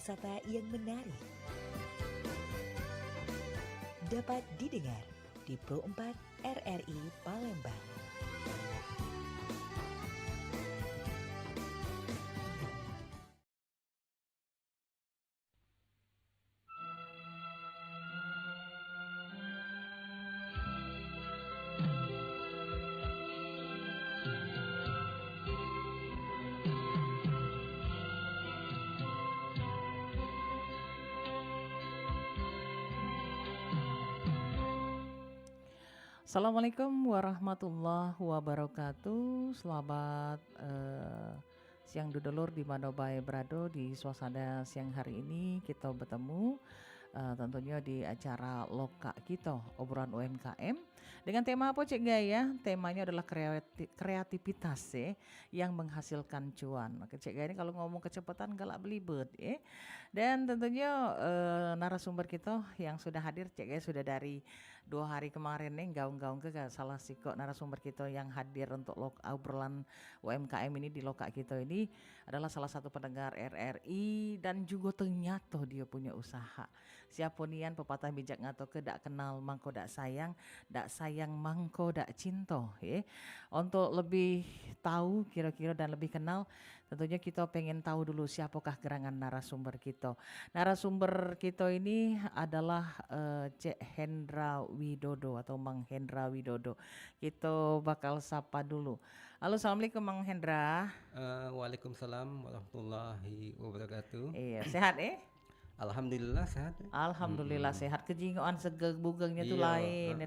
wisata yang menarik dapat didengar di Pro 4 RRI Palembang. Assalamualaikum warahmatullahi wabarakatuh. Selamat siang dudulur di mana bae berado di suasana siang hari ini kita bertemu tentunya di acara Loka kita obrolan UMKM dengan tema apa Cik Gaya? Temanya adalah kreativitas yang menghasilkan cuan. Oke Cik Gaya ini kalau ngomong kecepatan galak belibet Dan tentunya narasumber kita yang sudah hadir Cik Gaya sudah dari 2 hari kemarin nih gaung-gaung ke salah kok narasumber kita yang hadir untuk obrolan UMKM ini di Loka kita ini adalah salah satu pendengar RRI dan juga ternyata dia punya usaha. Siapa nian pepatah bijak ngato ke dak kenal mangko dak sayang mangko dak cinta Untuk lebih tahu kira-kira dan lebih kenal tentunya kita pengen tahu dulu siapakah gerangan narasumber kita. Narasumber kita ini adalah Cek Hendra Widodo atau Mang Hendra Widodo. Kita bakal sapa dulu. Halo, assalamualaikum Mang Hendra. Waalaikumsalam warahmatullahi wabarakatuh. Iya, sehat Alhamdulillah sehat. Alhamdulillah sehat. Kejingoan segeg bugengnya tuh Iya, lain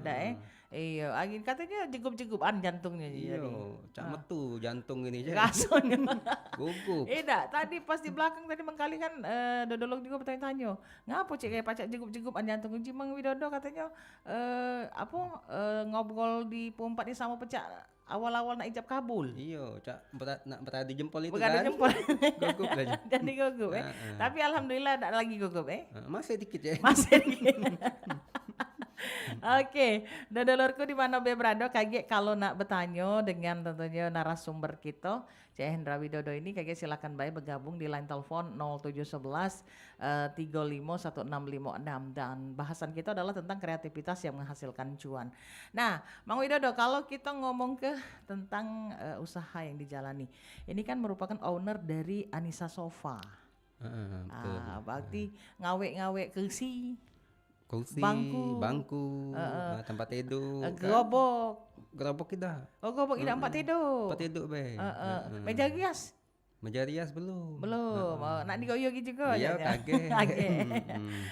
Iya, angin katanya jegup-jegupan jantungnya Iya, jadi. cak metu jantung ini aja. Rasanya. Gugup. Tadi pas di belakang tadi mengkali kan Dodolog juga bertanya-tanya. Ngapa Cik kayak pacak jegup-jegupan jantung Uji Mang Widodo katanya ngobrol di Pumpat ini sama pecak awal-awal nak ijab kabul. Iya, cak nak berada jempol itu Berada kan. jempol. Gugup aja. Jadi gugup Tapi alhamdulillah tak lagi gugup Masih dikit ya. Masih dikit. Oke, dodolorku di mana be berado kaget kalau nak bertanya dengan tentunya narasumber kita Cik Hendra Widodo ini kaget silakan baik bergabung di line telepon 0711 351656 dan bahasan kita adalah tentang kreativitas yang menghasilkan cuan. Nah, Mang Widodo kalau kita ngomong ke tentang usaha yang dijalani, ini kan merupakan owner dari Anissa Sofa. Berarti ngawe-ngawe kursi, bangku, tempat tidur, gerobok kita. Oh, gerobok kita tempat tidur. Tempat tidur be. Meja rias. Meja rias belum. Nak digoyong juga. Iya, kaget.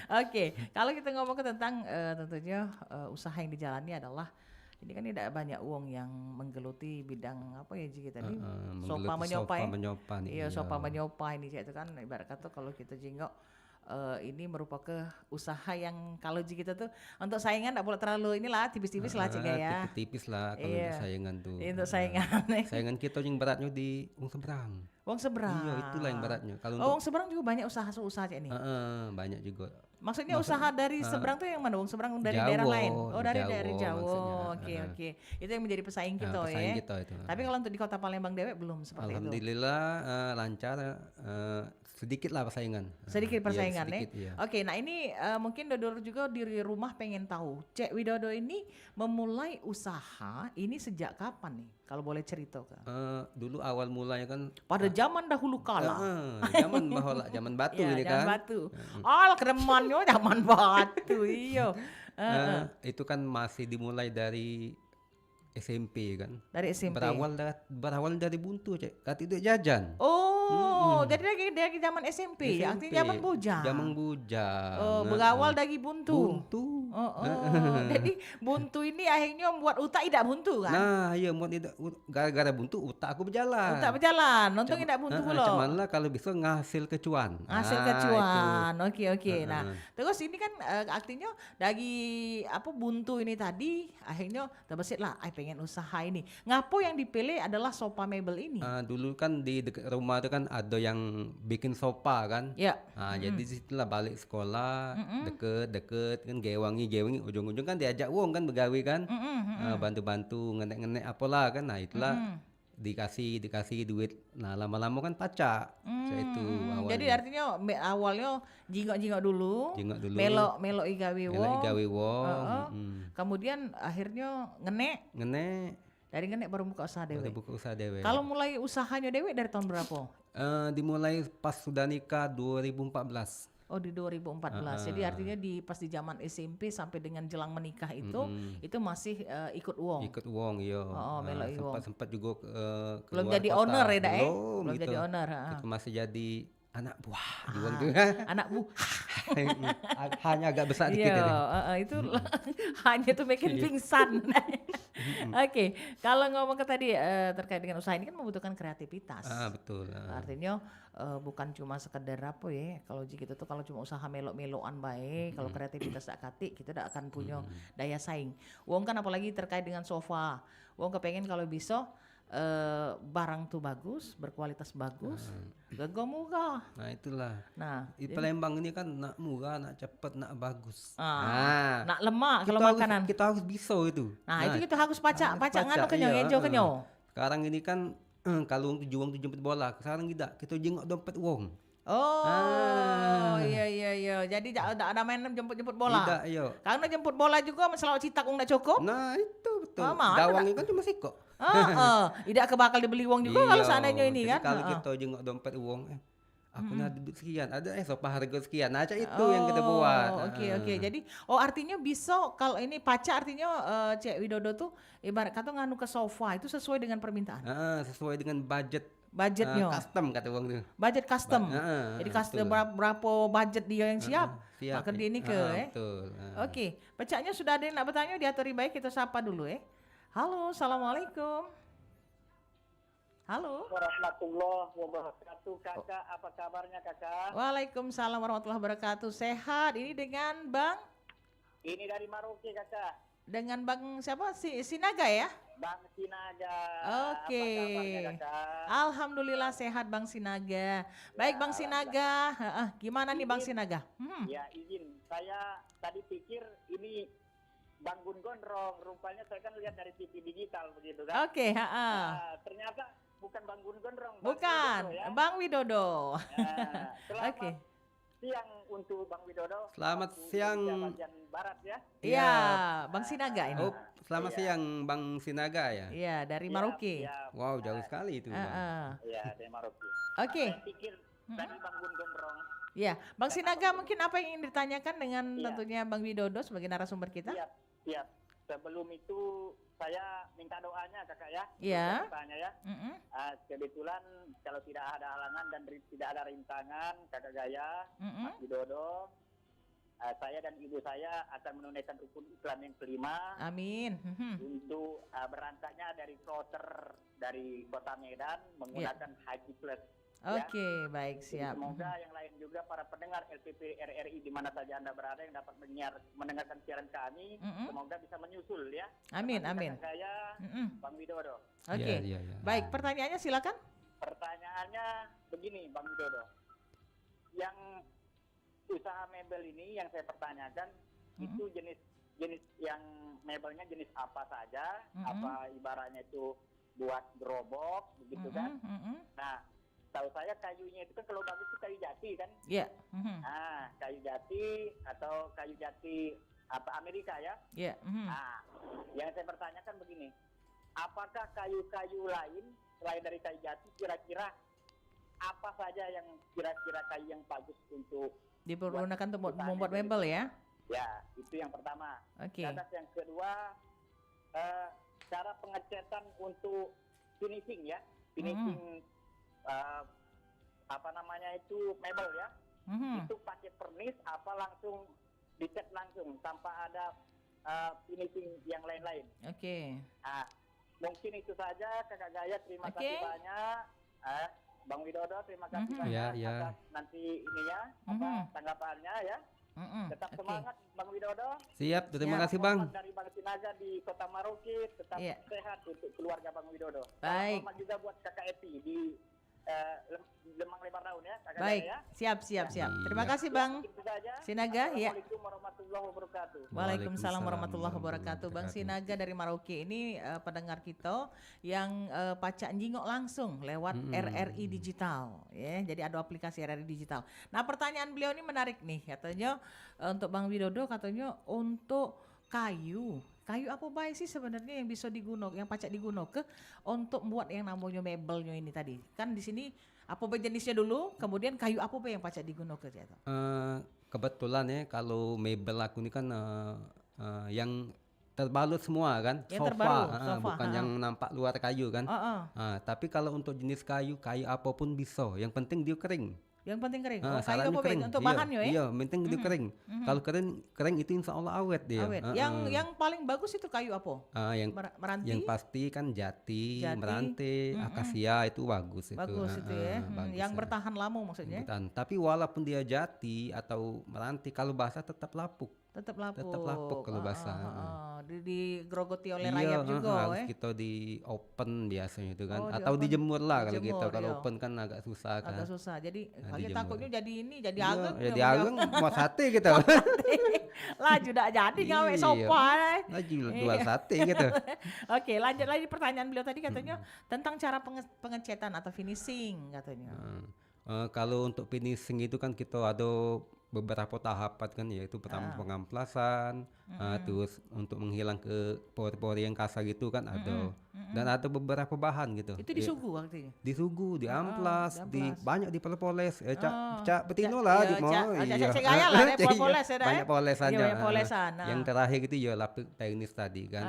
Oke, kalau kita ngomong ke tentang tentunya usaha yang dijalani adalah ini kan tidak banyak uang yang menggeluti bidang apa ya Ji tadi sofa menyopai. Iya, sofa menyopai ini itu kan ibarat kata kalau kita jengok ini merupakan usaha yang kalau kita tuh untuk saingan tidak boleh terlalu inilah tipis-tipis lah Cik ya. Tipis lah kalau untuk saingan tuh. Untuk saingan. Saingan kita yang beratnya di Wong Seberang. Wong Seberang. Iya, itulah yang beratnya. Kalau Wong Seberang juga banyak usaha ini. Banyak juga. Maksudnya usaha dari seberang tuh yang mana? Wong Seberang dari Jawa, daerah lain. Oh, dari Jawa. Oke. Itu yang menjadi pesaing kita pesaing kita itu. Tapi kalau untuk di Kota Palembang dewek belum seperti Alhamdulillah, itu. Lancar, sedikit lah persaingan. Sedikit persaingan sedikit, ya. Oke, nah ini mungkin Dodor juga di rumah pengen tahu. Cek Widodo ini memulai usaha ini sejak kapan nih? Kalau boleh cerita kan? Dulu awal mulanya kan pada zaman dahulu kala. Zaman batu ya, ini zaman kan. Batu. Keremannya zaman batu. Iya. Itu kan masih dimulai dari SMP kan. Dari SMP. Berawal dari buntu, Cek. Kat itu jajan. Oh, jadi dari zaman SMP. Artinya zaman bujang. Zaman bujang. Oh, berawal dari buntu. Jadi buntu ini akhirnya membuat utak tidak buntu kan? Nah, iya gara-gara buntu utak aku berjalan. Nonton tidak buntu pula. Cuman lah kalau bisa ngasil kecuan. Oke. Nah, terus ini kan artinya dari buntu ini tadi akhirnya terbesit lah, pengen usaha ini. Ngapo yang dipilih adalah sofa mebel ini? Dulu kan di dekat rumah itu kan ada yang bikin sofa kan. Ya. Jadi situlah balik sekolah deket kan gewangi ujung-ujung kan diajak wong kan begawi kan. Bantu-bantu ngenek-ngenek apalah kan. Nah itulah dikasih duit. Nah, lama-lama kan pacak. Saya itu Jadi awalnya. artinya awalnya jingok-jingok dulu, Jingok dulu, melok igawe melok wong, igawe wong, heeh. Kemudian akhirnya ngenek, ngenek, dari ngenek baru buka usaha baru dewe. buka usaha dewe. Kalau mulai usahanya dewe dari tahun berapa? Dimulai pas sudah nikah 2014. Oh, di 2014. Jadi artinya pas di zaman SMP sampai dengan jelang menikah itu masih ikut wong. Ikut wong, iya. Oh, melok wong. Sempat juga Belum keluar jadi kota. owner ya, Dak? Belum Belum jadi gitu. owner. Itu masih jadi anak buah di wong tuh. Anak bu. Hanya agak besar dikit Iya, ya. itu hanya tuh bikin pingsan. Oke, kalau ngomong ke tadi terkait dengan usaha ini kan membutuhkan kreativitas. Betul. Artinya bukan cuma sekedar apa ya, kalau gitu tuh kalau cuma usaha melok-melokan baik, kalau kreativitas tak kati kita tidak akan punya daya saing. Wong kan apalagi terkait dengan sofa, wong kepengen kalau bisa barang tuh bagus, berkualitas bagus, gak murah. Nah, itulah. Nah, Di Palembang ini kan nak murah, nak cepet, nak bagus. nak lemak kalau makanan. Kita harus bisa itu. Nah, itu kita harus pacak nganu kenyo, iya, ngejo kenyo. Sekarang ini kan kalau uang tuh jemput bola, sekarang kita jenguk dompet wong. Oh, iya. Jadi tidak ada main jemput bola. Tidak, iya. Karena jemput bola juga masalah citak nggak cukup. Nah, itu betul. Mana Gawang itu kan cuma sikok. Tidak kebakal dibeli uang juga kalau seandainya ini Jadi kan. kalau kita jenguk dompet uang, aku ada duit sekian, ada sopa harga sekian. Nah, itu yang kita buat. Oke. Jadi, artinya bisa kalau ini pacar artinya Cek Widodo tuh ibarat kata nganu ke sofa itu sesuai dengan permintaan. Sesuai dengan Budgetnya. custom kata uang tuh. Budget custom. Jadi custom berapa budget dia yang siap. Siap. Maka dia ini Betul. Oke, pecahnya sudah ada yang nak bertanya diatur baik kita sapa dulu ya. Halo, assalamualaikum. Halo. Warahmatullahi wabarakatuh. Kakak, apa kabarnya kakak? Waalaikumsalam warahmatullahi wabarakatuh. Sehat. Ini dengan Bang? Ini dari Maroke kakak. Dengan Bang siapa? Sinaga ya? Bang Sinaga. Oke. Apa kabarnya kakak? Alhamdulillah sehat Bang Sinaga. Baik Bang Sinaga. Gimana nih Bang Sinaga? Ya izin. Saya tadi pikir ini Bang Gun Gondrong. Rupanya saya kan lihat dari TV digital begitu kan. Oke. Ternyata bukan Bang Gun Gondrong. Bukan. Widodo, ya? Bang Widodo. Selamat siang untuk Bang Widodo. Selamat siang. Bagian barat ya. Iya, Bang Sinaga ini. Oh, selamat siang Bang Sinaga ya. Iya, dari Maroke. Wow, jauh sekali itu. Iya, dari Maroke. Oke. Saya pikir tadi Bang Gun Gondrong. Iya, Bang Sinaga mungkin apa yang ingin ditanyakan dengan tentunya Bang Widodo sebagai narasumber kita? Siap. Sebelum itu saya minta doanya kakak ya. Iya. Tanya ya. Kebetulan kalau tidak ada halangan dan tidak ada rintangan kakak Gaya, Mas Widodo, saya dan ibu saya akan menunaikan rukun Islam yang kelima. Amin. Untuk berangkatnya dari kloter dari Kota Medan menggunakan Haji Plus. Oke, baik, siap. Semoga yang lain juga para pendengar LPP RRI di mana saja Anda berada yang dapat mendengarkan siaran kami, semoga bisa menyusul ya. Amin. Saya Bang Widodo. Oke. Ya. Baik, pertanyaannya silakan. Pertanyaannya begini Bang Widodo. Yang usaha mebel ini yang saya pertanyakan itu jenis yang mebelnya jenis apa saja? Apa ibaratnya itu buat gerobak begitu kan? Nah, tahu saya kayunya itu kan kalau bagus itu kayu jati kan? Iya. Kayu jati atau kayu jati apa Amerika ya? Iya. Nah, yang saya pertanyakan begini, apakah kayu-kayu lain selain dari kayu jati kira-kira apa saja yang kira-kira kayu yang bagus untuk dipergunakan untuk membuat mebel ya? Ya, itu yang pertama. Oke. Terus yang kedua, cara pengecetan untuk finishing ya, finishing apa namanya itu mebel ya, itu pakai pernis apa langsung dicat langsung tanpa ada finishing yang lain-lain. Oke. Nah, mungkin itu saja kakak Gaya, terima kasih banyak. Bang Widodo terima kasih banyak atas nanti ininya tanggapannya ya. Tetap semangat Bang Widodo. Siap, terima kasih Bang. Dari Bang Sinaga di Kota Maroke, tetap sehat untuk keluarga Bang Widodo. Baik. Selamat juga buat kakak Epi di Lemang Lembang Daun ya, kakak Baik, saya. siap. Terima Iya. kasih Bang Itu saja. Sinaga ya. Assalamualaikum warahmatullahi wabarakatuh. Waalaikumsalam warahmatullahi wabarakatuh. Bang Sinaga dari Merauke ini pendengar kita yang pacak jingok langsung lewat RRI Digital ya. Jadi ada aplikasi RRI Digital. Nah, pertanyaan beliau ini menarik nih. Katanya untuk Bang Widodo katanya untuk kayu apa baik sih sebenarnya yang bisa digunakan, yang pacak digunakan untuk membuat yang namanya mebelnya ini tadi. Kan di sini apa baik jenisnya dulu, kemudian kayu apa baik yang pacak digunakan ya? Kebetulan ya kalau mebel aku ini kan yang terbalut semua kan, Yang sofa, terbaru, sofa, bukan yang nampak luar kayu kan. Tapi kalau untuk jenis kayu apapun bisa, yang penting dia kering. Yang penting kering. Ah, Kayu sarannya apa baik kering. untuk Iya, bahannya ya? Iya, penting dia kering. Kalau kering itu insya Allah awet dia. Awet. Yang paling bagus itu kayu apa? Meranti. Yang pasti kan jati, Jati, meranti, akasia itu bagus itu. Bagus itu ya. Bagus Yang ya. bertahan lama maksudnya. Tapi walaupun dia jati atau meranti, kalau basah tetap lapuk. Tetap lapuk. Tetap lapuk kalau basah. Digerogoti oleh Iya, rayap juga harus ya. kita di open biasanya itu kan, Oh, atau di open. dijemur lah kalau kita. Dijemur, Kalau iya. open kan agak susah kan. Agak susah. Jadi kayaknya dijemur. takutnya jadi jadi Iya, ageng. jadi ageng mau sate gitu. Laju dak jadi ngawe Iya. sopa. Lagi jual sate gitu. Oke, lanjut lagi pertanyaan beliau tadi katanya tentang cara pengecetan atau finishing katanya. Kalau untuk finishing itu kan kita ada beberapa tahapan kan, yaitu pertama pengamplasan, terus untuk menghilang ke pori-pori yang kasar gitu kan ada, dan ada beberapa bahan gitu. Itu disugu artinya. Disugu, diamplas, diamplas. banyak dipoles, cak betino lah, Iya, mau cak gaya lah, deh, Iya, poles ya, deh. banyak polesan Iya, aja. banyak polesan, Yang terakhir itu ya lapis teknis tadi kan.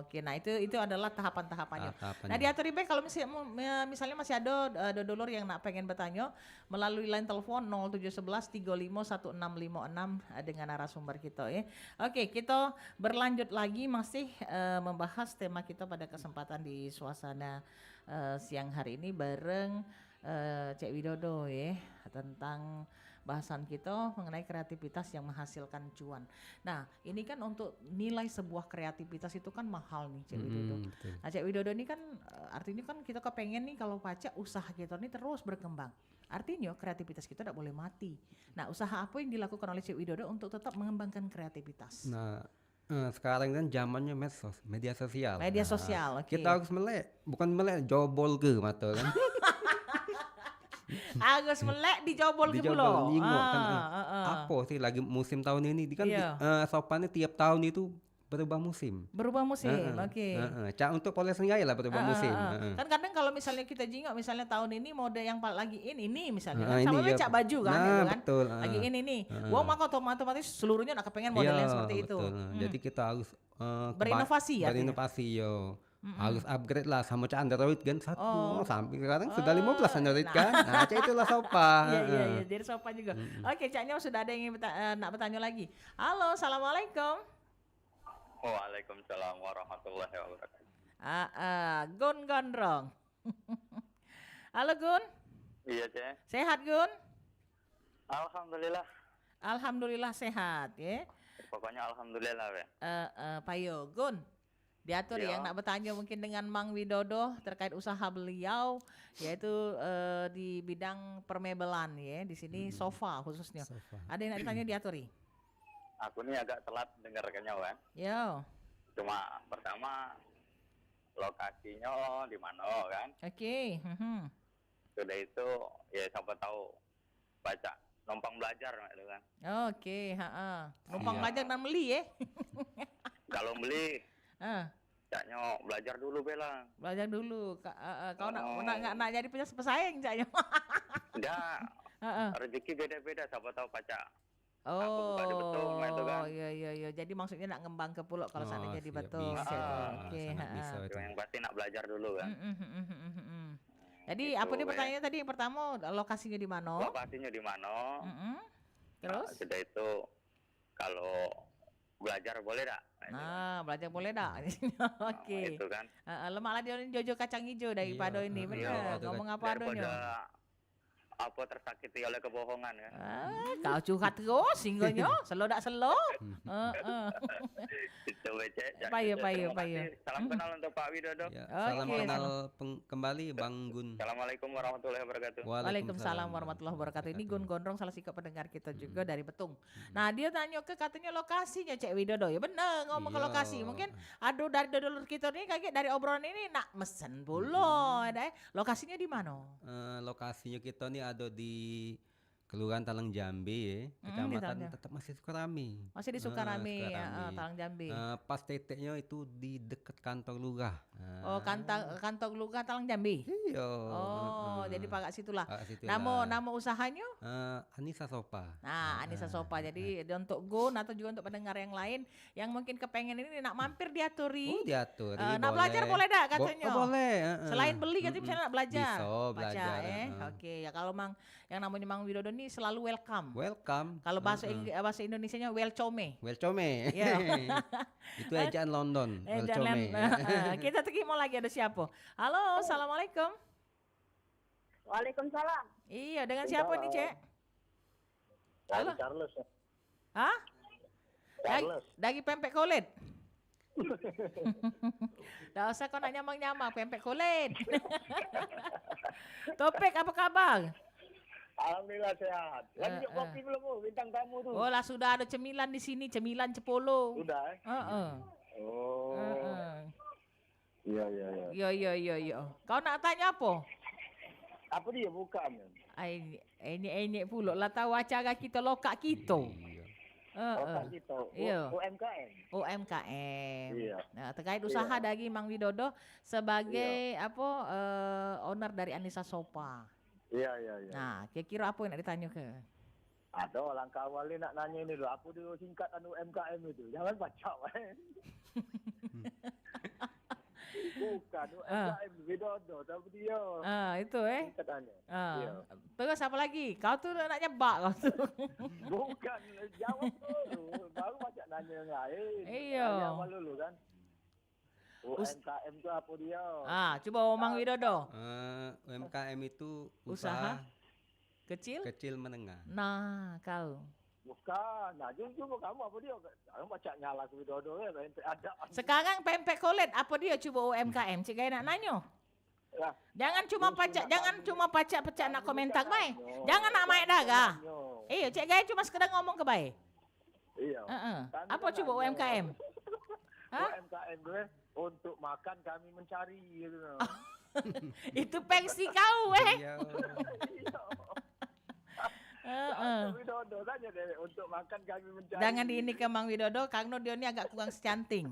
Oke, nah itu adalah tahapan-tahapannya. Tahapannya. Nah, diatur baik kalau misalnya masih ada dodolor yang nak pengen bertanya melalui line telepon 0711 35 1656 dengan narasumber kita ya. Oke, kita berlanjut lagi masih membahas tema kita pada kesempatan di suasana siang hari ini bareng Cek Widodo ya, tentang bahasan kita mengenai kreativitas yang menghasilkan cuan. Nah, ini kan untuk nilai sebuah kreativitas itu kan mahal nih, Cek Widodo. Betul. Nah, Cek Widodo ini kan artinya kan kita kepengen nih kalau pacak usaha kita ini terus berkembang. Artinya kreativitas kita tidak boleh mati. Nah, usaha apa yang dilakukan oleh Cek Widodo untuk tetap mengembangkan kreativitas? Nah, sekarang kan zamannya medsos, media sosial. Media sosial, oke. Kita harus bukan jobol ke mata kan. Agus melek dijobol ke pulau. Nyingok kan. Apa sih lagi musim tahun ini? Kan Iya. sopannya tiap tahun itu berubah musim. Berubah musim, oke. Cak untuk polesan gaya lah berubah musim. Kan kadang kalau misalnya kita jingok misalnya tahun ini mode yang lagi ini misalnya ini sama ya. cak baju kan Nah, gitu kan. betul. Lagi ini nih. Wah, maka otomatis seluruhnya nak kepengen modelnya Iya, seperti itu. betul. Jadi kita harus Berinovasi ya. berinovasi yo. Harus upgrade lah sama cak Android kan satu sampai sekarang sudah 15 Android kan. Nah, cak itulah sopa. Iya, jadi sopan juga. Oke, caknya sudah ada yang ingin nak bertanya lagi. Halo, assalamualaikum. Waalaikumsalam warahmatullahi wabarakatuh. Gun Gondrong. Halo Gun, Iya, Cek. sehat Gun? Alhamdulillah. Alhamdulillah sehat ya. Pokoknya alhamdulillah, we. Payo Gun, diatur Ya. yang nak bertanya mungkin dengan Mang Widodo terkait usaha beliau yaitu di bidang permebelan ya, di sini sofa khususnya. Ada yang nak ditanya diaturi? Aku nih agak telat dengarkannya, Wan. Yo, Cuma pertama lokasinya di mana kan? oke. Sudah itu ya siapa tahu baca numpang belajar gitu kan. Oke, numpang Iya. belajar dan beli ya. Kalau beli caknya belajar dulu bela. Belajar dulu. Kau nak jadi pesaing caknya. Enggak, rezeki beda-beda, siapa tahu baca. Oh, buka di Betung, itu kan. iya. Jadi maksudnya nak ngembang ke pulau kalau seandainya di siap, Betung. bisa. Oke, Sangat bisa itu. Cuma yang pasti nak belajar dulu kan. Jadi Gitu, apa nih we. pertanyaannya tadi? Yang pertama lokasinya di mana? Lokasinya di mana? Terus? Sudah itu kalau belajar boleh tak? Nah, belajar boleh dak? Oke. Itu kan. Lemak lah dia jojo kacang hijau daripada ini. Iya, Bener. itu kan. Ngomong apa Daripada adanya. apa tersakiti oleh kebohongan kan. Kau curhat terus singgahnya, selo tak selo. Itu Cek. Payo. Terima kasih. Salam kenal untuk Pak Widodo. Ya, Oke, salam kenal kembali Bang Gun. Assalamualaikum warahmatullahi wabarakatuh. Waalaikumsalam warahmatullahi wabarakatuh. Ini Gun Gondrong salah sikap pendengar kita juga dari Betung. Nah dia tanya ke katanya lokasinya Cek Widodo. Ya bener ngomong ke Iya. lokasi. Mungkin aduh dari dodol kita nih kayak dari obrolan ini nak mesen pula. Lokasinya di mana? Lokasinya kita nih ada di Kelurahan Talang Jambi ya, di kecamatan Talang. tetap masih Sukarami. Masih di Sukarami, Sukarami. Talang Jambi. Pas titiknya itu di dekat kantor lurah. Oh kantong luka Talang Jambi. Iya. Oh jadi pakai situlah. Situlah. Nama usahanya? Anissa Sopa. Nah, Anissa Sopa. Jadi untuk Gun atau juga untuk pendengar yang lain yang mungkin kepengen ini nak mampir diaturi. Diatur. Nak belajar boleh dah katanya. Boleh. Selain beli katanya misalnya nak belajar. Bisa belajar. Oke, ya kalau Mang yang namanya Mang Widodo ini selalu welcome. Welcome. Kalau bahasa Indonesianya welcome. Welcome. Iya. Itu ejaan London. Welcome. Kita terima lagi ada siapa? Halo, assalamualaikum. Waalaikumsalam. Iya, dengan siapa nih, Cek? Halo. Charles. Hah? Charles. Dagi pempek kulit. Dah usah kau nak nyamang-nyamang pempek kulit. Topik apa kabar? Alhamdulillah sehat. Lagi kopi belum bintang tamu tuh? Oh lah sudah ada cemilan di sini, cemilan Cepolo. Sudah. Oh. Iya. Yo. Kau nak tanya apa? Apa dia bukan? Ini pula lah tahu acara kita lokak kita. Otak kita. Iya. UMKM. UMKM. Iya. Nah, terkait usaha dari Mang Widodo sebagai owner dari Anissa Sopa. Iya. Nah, kira-kira apa yang nak ditanya ke? Ada langkah awalnya nak nanya ini dulu. Apa dia singkatan UMKM itu? Jangan baca. Bukan UMKM Widodo, tapi dia. Itu Singkatannya. Iya. Terus apa lagi? Kau tuh nak nyebak kau tuh. Bukan, jawab dulu. Baru baca nanya yang lain. Iya. Nanya awal dulu kan. UMKM itu apa dia? Coba Mang Widodo. UMKM itu Usaha kecil menengah. Nah, kau. Bukan. Nah, coba kamu apa dia? Jangan baca nyala ke Widodo ya. Ada. Sekarang pempek kulit apa dia coba UMKM? Cik gaya nak nanya. Ya. Jangan cuma pacak nak komentar baik. Jangan nak main daga. Iya, Cik gaya cuma sekedar ngomong ke baik. Iya. Apa coba UMKM? UMKM gue untuk makan kami mencari gitu. Itu pensi kau Iya. Widodo saja deh untuk makan kami mencari. Jangan diini ke Mang Widodo karena dia ini agak kurang secanting.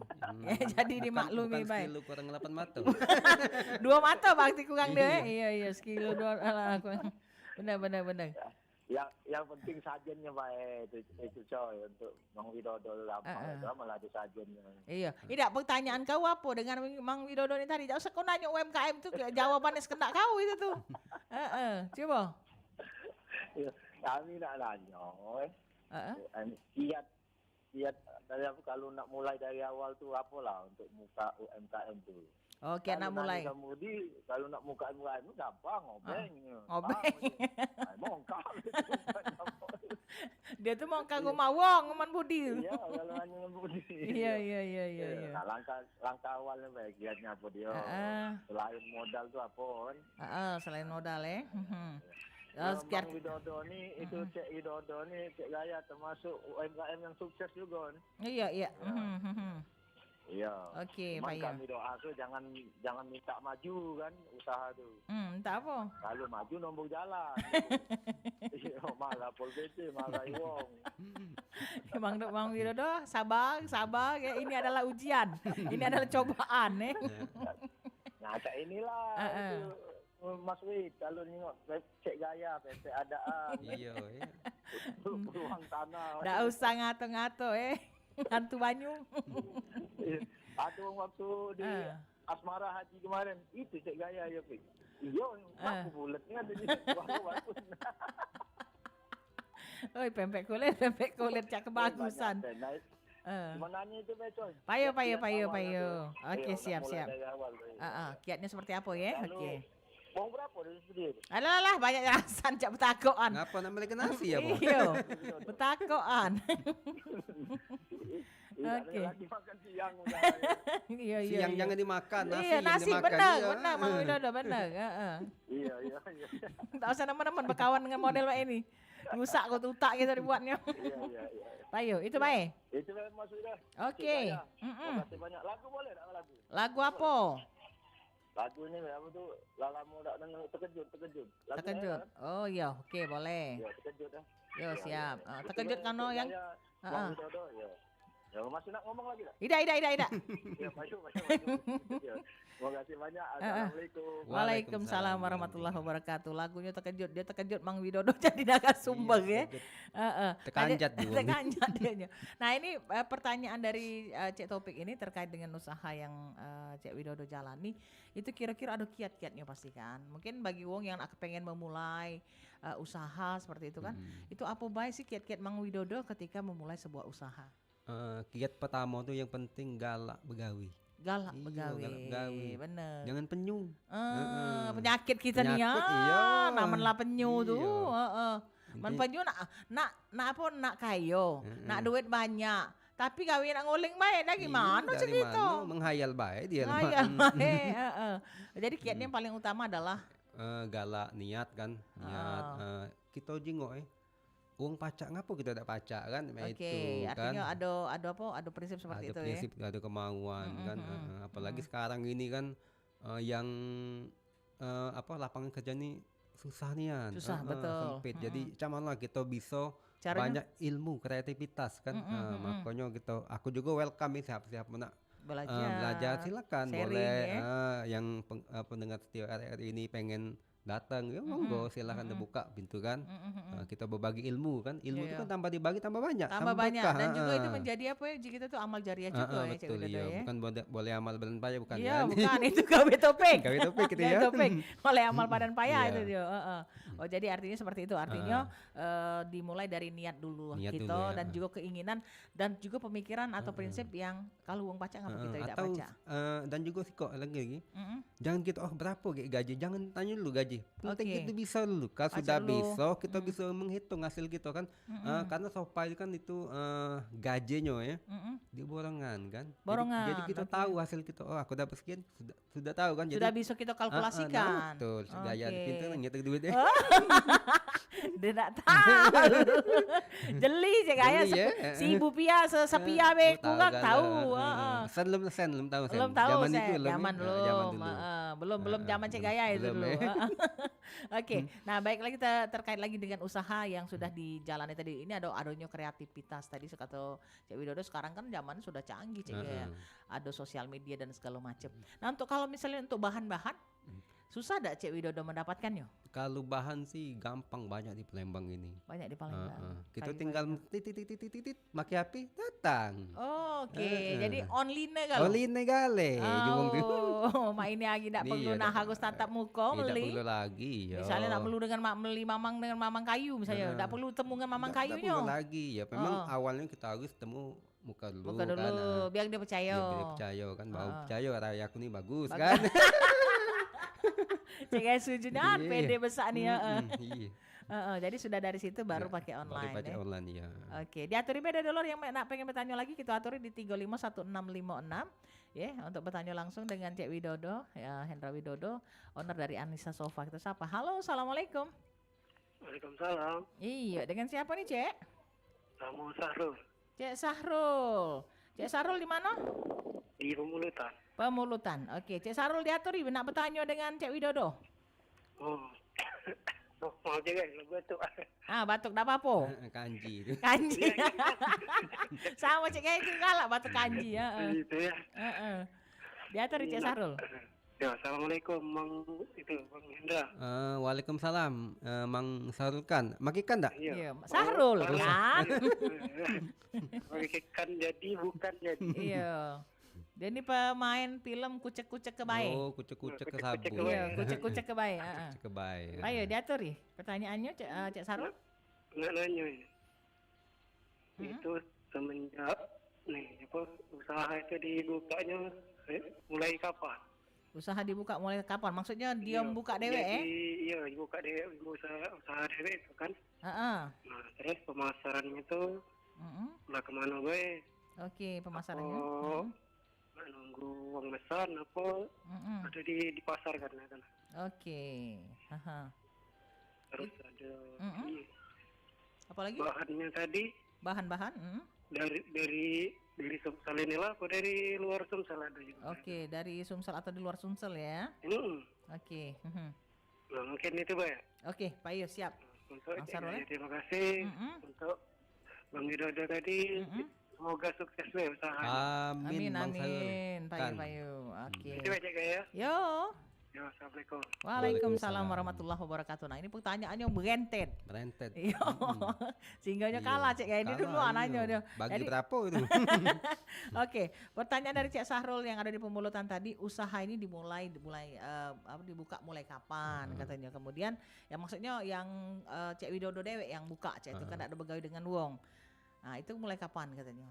Jadi dimaklumi baik. Sekilo kurang 8 mata. 2 mata bakti kurang dia. Iya sekilo 2 alah kurang. Benar. Yang penting sajennya baik itu coy untuk Mang Widodo gampang itu malah ada sajennya. Iya. Tidak pertanyaan kau apa dengan Mang Widodo ini tadi? Jangan usah kau nanya UMKM itu jawabannya sekendak kau itu tuh. Coba. Kami nak nanya, kiat dari kalau nak mulai dari awal tuh apalah untuk muka UMKM tuh. Oke, nak mulai. Kalau nak muka UMKM itu gampang, obeng. Mongkak. Dia tuh mau kagum mawong, Man Budi. Iya, kalau hanya Budi. Iya. Nah, langkah awalnya baik kiatnya apa dia? Selain modal tuh apa? Selain modal Bang Widodo nih itu Cek Widodo nih Cek Gaya termasuk UMKM yang sukses juga. Iya. Iya. Oke, Pak. Kami doa tuh jangan minta maju kan usaha tuh. Entah apa. Kalau maju nombor jalan. Iya, malah Pol PT, malah Iwong. Bang Widodo sabar ya, ini adalah ujian. Ini adalah cobaan Nah, kayak inilah itu. Mas Wid, kalau nengok Cek Gaya, PP adaan. Iya. Peluang tanah. Nggak usah ngato-ngato hantu Banyu. Aduh waktu di Asmara Haji kemarin, itu Cek Gaya ya, Pik. Iya, aku bulatnya ada di baru. Oi, pempek kulit cak kebagusan. Menanya itu Becoy. Payo. Oke, siap. Kiatnya seperti apa ya? Oke. Mau berapa dari studio itu? Alah banyak alasan cak betakoan. Ngapa nak beli nasi ya, Bos? Iya, betakoan. Oke. Oke. Lagi makan siang udah. Iya. Siang jangan dimakan, nasi Iya, yang nasi dimakan. benar, iya. benar Mang Widodo benar. Heeh. Iya. Tak usah teman-teman berkawan dengan model kayak ini. Rusak kau tutak gitu dibuatnya. Iya. Bayu, itu baik. Itu memang masuk dah. Oke. Terima kasih banyak. Lagu boleh tak lagu? Lagu apa? Lagu ini apa tuh? Lalamu tak dengar terkejut. Lagu Terkejut. Oh iya, oke boleh. Ya, terkejut dah. Yo siap. Terkejut kano yang Bang Widodo, ya. Ya masih nak ngomong lagi tak? Ida. Ya, maju. Ya. Terima kasih banyak. Assalamualaikum. Waalaikumsalam warahmatullahi wabarakatuh. Lagunya terkejut, dia terkejut Mang Widodo jadi narasumber ya. Terkanjat juga. Terkanjat dianya. Nah ini pertanyaan dari Cek Topik ini terkait dengan usaha yang Cek Widodo jalani. Itu kira-kira ada kiat-kiatnya pasti kan. Mungkin bagi wong yang pengen memulai usaha seperti itu kan. Itu apa baik sih kiat-kiat Mang Widodo ketika memulai sebuah usaha? Kiat pertama tuh yang penting galak begawi. Galak Iya, begawi. galak begawi. Bener. Jangan penyu. Penyakit kita nih ya. Penyakit, iya. Namen penyu Iya. tuh. Man penyu nak kayo, nak duit banyak. Tapi kawin nak nguling baik dah gimana Dari segitu? mana? Menghayal baik dia. Ngayal baik. Jadi kiatnya yang paling utama adalah Galak niat kan. Niat. Kita jingok uang pacak ngapa kita tak pacak kan? Oke, artinya ada prinsip seperti ada itu prinsip, ya. ada kemauan kan. Apalagi sekarang ini kan yang lapangan kerja ini susah nian. Susah, betul. Sempit. Jadi cuman lah kita bisa Caranya? banyak ilmu, kreativitas kan. Makanya gitu. Aku juga welcome siapa-siapa nak belajar silakan Sharing, boleh. ya. Yang pendengar setia RRI ini pengen datang ya monggo silakan terbuka pintu kan. Kita berbagi ilmu kan, ilmu itu kan tambah dibagi tambah banyak, tambah banyak berkah. dan juga itu menjadi apa ya jika itu amal jariah juga ya Cik betul Widodo iya. ya. Bukan boleh amal badan payah bukan Iya, kan. bukan itu gawe topik. Gawe topik gitu ya. Gawe topik. Oleh amal badan payah Iya. itu dia. Oh, jadi artinya seperti itu. Artinya dimulai dari niat dulu Niat kita dulu, ya. dan juga keinginan dan juga pemikiran atau prinsip yang kalau uang pacak ngapa kita tidak atau pacak. dan juga sih kok lagi jangan kita berapa gaji, jangan tanya dulu gaji, penting Oke. kita bisa dulu kalau Pacak sudah dulu. bisa kita bisa menghitung hasil kita kan. Karena sopai kan itu gajinya ya di borongan kan. Borongan, Jadi kita oke. tahu hasil kita, aku dapat sekian, sudah tahu kan. Sudah bisa kita kalkulasikan. Betul, gaya Oke. pintar nyetir duit ya. Dia tak tahu. Jeli je kaya Jeli, ya. si Ibu Pia sepia be kurang tahu. Sen belum tahu sen. Belum tahu Zaman saya. itu belum. Zaman ya. belum. Zaman dulu. Belum zaman Cek Gaya itu belum, dulu. ya. Oke. Nah, baik lagi terkait lagi dengan usaha yang sudah dijalani tadi. Ini adanya kreativitas tadi kata Cek Widodo, sekarang kan zaman sudah canggih Cek Gaya. Ada sosial media dan segala macam. Nah, kalau misalnya untuk bahan-bahan susah enggak Cek Widodo mendapatkannya? Kalau bahan sih gampang, banyak di Palembang ini. Banyak di Palembang. Kita Kayu tinggal banyak. titit pakai api datang. Oh, oke. Jadi online kalau. Oli negale, jumong tu. Oh, mak ini lagi tak perlu Iya, nah tak- harus tatap muka Tidak beli. perlu lagi. Ya. Misalnya nak perlu dengan beli mamang dengan mamang kayu misalnya, tak perlu temu dengan mamang Tak kayunya. perlu lagi ya. Memang awalnya kita harus temu muka dulu. Buka dulu, kan, biar dia percaya. biar dia percaya kan, mau percaya raya aku ni bagus Bagus. kan. Cek guys sujudnya Iya. pede besar nih ya. Iya. Jadi sudah dari situ baru Ya, pakai online. Baru pakai ya. online ya. Oke, diaturi beda dolar yang nak pengen bertanya lagi kita aturi di 351656 ya untuk bertanya langsung dengan Cek Widodo ya, Hendra Widodo, owner dari Anissa Sofa. Kita sapa. Halo, assalamualaikum. Waalaikumsalam. Iya, dengan siapa nih Cek? Kamu Sahrul Cek Sahrul. Cek Sahrul di mana? di Pemulutan. Pemulutan. Oke, Cek Sahrul diaturi nak bertanya dengan Cek Widodo. Oh. Mau jaga lebih tu. Batuk tak apa-apa. Kanji tu. Kanji. Sama Cek Gaya juga galak batuk kanji ya. Itu ya. Diaturi Cek Sahrul. Ya, assalamualaikum Mang Hendra. Waalaikumsalam, Mang Sarul kan. Makikan tak? Iya, Sahrul kan. Kan jadi bukan jadi. Iya. Dia ini pemain film Kucek-Kucek Kebaik. Oh, kucek-kucek ke Kucek-kucek sabu. ke Iya, Kucek-Kucek Kebaik. Kucek ke baik. Ayo diaturi pertanyaannya Cek Sahrul. Nggak nanya ini. Itu semenjak nih apa usaha itu dibukanya mulai kapan? Usaha dibuka mulai kapan? Maksudnya dia Iya, buka dewe Iya, buka dewe, usaha dewe itu kan. Heeh. Nah, terus pemasarannya tuh Mm-mm. lah kemana gue? Oke, pemasarannya. Oh, nggak nunggu uang besar, apa Mm-mm. ada di pasar kan? Oke. Haha. Terus ada Mm-mm. Apalagi bahannya tadi bahan-bahan? dari Sumsel inilah, apa dari luar Sumsel ada juga. Oke, dari Sumsel atau di luar Sumsel ya? Oke. Nah, mungkin itu Pak ya. Oke, Pak Yus siap. Untuk Bang Sarul, ya? terima kasih untuk Bang Widodo tadi. Semoga sukses ya usaha. Amin, Bang Sarul. Amin, Pak Yu, Kan. Pak Yu. Oke. Itu aja ya. Yo. Ya, assalamualaikum. Waalaikumsalam warahmatullahi wabarakatuh. Nah, ini pertanyaannya berentet. Berentet. Iya. Singgahnya Iya, kalah Cek ya. Ini dulu kalah, anaknya iya. dia. Bagi Jadi- berapa itu? Oke, pertanyaan dari Cek Sahrul yang ada di pemulutan tadi, usaha ini dimulai dibuka mulai kapan katanya. Kemudian ya maksudnya yang Cek Widodo dewe yang buka Cek itu kan ada begawe dengan wong. Nah, itu mulai kapan katanya?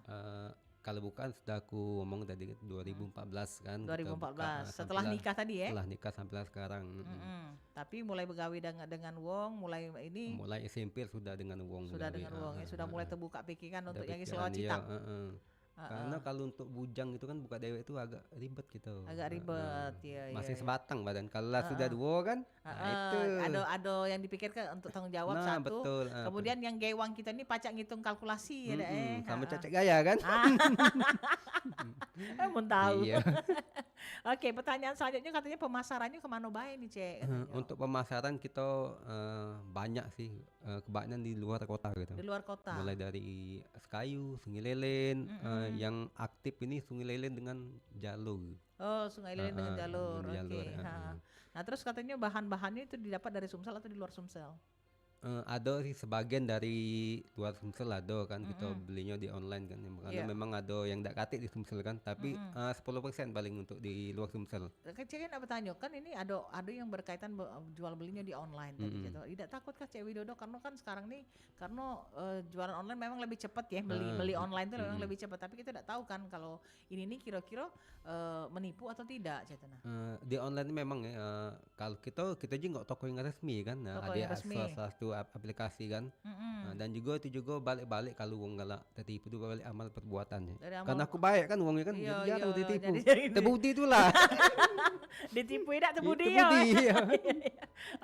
Kalau bukan sudah aku ngomong tadi 2014 kan. kita 2014. buka, Setelah sampailah- nikah tadi ya? Setelah nikah sampai sekarang. Tapi mulai begawe dengan wong, mulai ini Mulai SMP sudah dengan wong. sudah begawe. dengan wong ya, sudah mulai terbuka pikiran Ada untuk yang pikiran, Selawat iya, Citang. Karena kalau untuk bujang itu kan buka dewe itu agak ribet gitu. Agak ribet, ya. Masih ya. sebatang badan. Kalau lah sudah dua kan, itu. Ada yang dipikirkan untuk tanggung jawab Nah, satu. betul. Kemudian yang gewang kita ini pacak ngitung kalkulasi ya Sama cecek gaya kan. Mau tahu. Iya. Oke, pertanyaan selanjutnya katanya pemasarannya kemana baik nih Cek? katanya. Untuk pemasaran kita banyak sih, kebanyakan di luar kota gitu. Di luar kota. Mulai dari Sekayu, Sungai Lelen, yang aktif ini Sungai Lelen dengan Jalur. Oh, Sungai Lilin dengan jalur. dengan Oke. jalur, Nah, terus katanya bahan-bahannya itu didapat dari Sumsel atau di luar Sumsel? Ada sih sebagian dari luar Sumsel ada kan, kita belinya di online kan, karena Iya. memang ada yang tidak katik di Sumsel kan, tapi 10% paling untuk di luar Sumsel. Cek kan bertanya kan ini ada yang berkaitan jual belinya di online tadi gitu. Tidak takutkah Cek Widodo karena kan sekarang nih karena jualan online memang lebih cepat ya, beli online tuh memang lebih cepat, tapi kita tidak tahu kan kalau ini nih kira-kira menipu atau tidak Cetana. Di online memang ya, kalau kita juga nggak toko yang resmi kan, Toko ada yang resmi. salah satu aplikasi kan. Dan juga itu juga balik-balik kalau uang galak tertipu itu balik amal perbuatannya. Dari amal- Karena aku baik kan uangnya kan, Iya, jadi jarang iya, ditipu. jadi Terbukti itulah. Ditipu tidak terbudi Itu ya. budi, iya.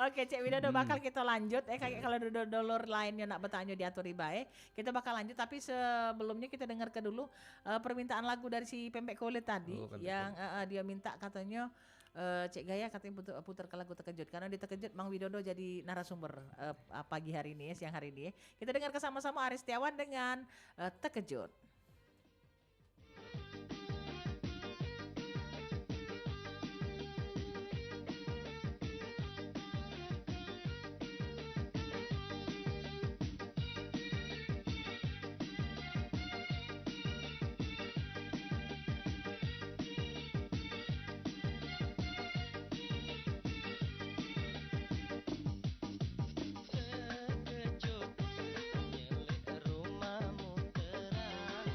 Oke, Cek Widodo bakal kita lanjut. Kayak kalau dolor lainnya nak bertanya diatur baik, kita bakal lanjut. Tapi sebelumnya kita dengar ke dulu permintaan lagu dari si Pempek Kulit tadi, Oh, Pempek yang dia minta katanya Cek Gaya katanya putar ke lagu Terkejut karena di Terkejut Mang Widodo jadi narasumber pagi hari ini ya, siang hari ini ya. Kita dengar sama-sama Aris Setiawan dengan Terkejut. Terkejut, nyelek rumahmu terang.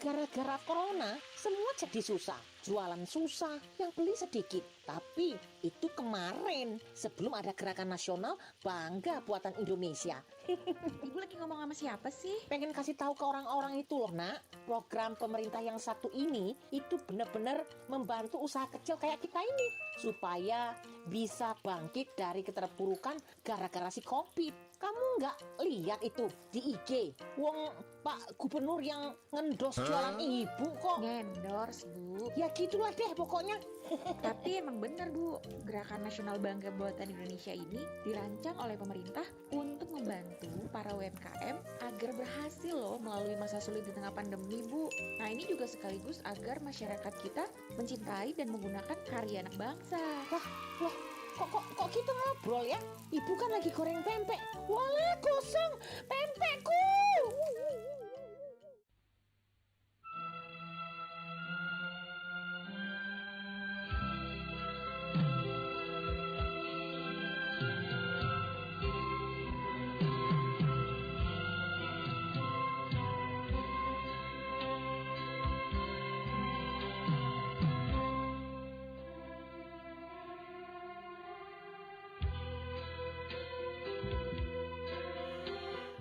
Gara-gara corona, semua jadi susah. Jualan susah, yang beli sedikit. Tapi itu kemarin, sebelum ada gerakan nasional bangga buatan Indonesia. Ibu lagi ngomong sama siapa sih? Pengen kasih tahu ke orang-orang itu loh, Nak. Program pemerintah yang satu ini itu benar-benar membantu usaha kecil kayak kita ini supaya bisa bangkit dari keterpurukan gara-gara si Covid. Kamu nggak lihat itu di IG? Wong Pak Gubernur yang ngendos jualan ibu kok. Ngendorse, Bu. Ya gitulah deh pokoknya. Tapi emang benar, Bu. Gerakan Nasional Bangga Buatan Indonesia ini dirancang oleh pemerintah untuk membantu para UMKM agar berhasil loh melalui masa sulit di tengah pandemi, Bu. Nah, ini juga sekaligus agar masyarakat kita mencintai dan menggunakan karya anak bangsa. Loh, kok kita ngobrol ya? Ibu kan lagi goreng pempek. Walah, gosong pempekku.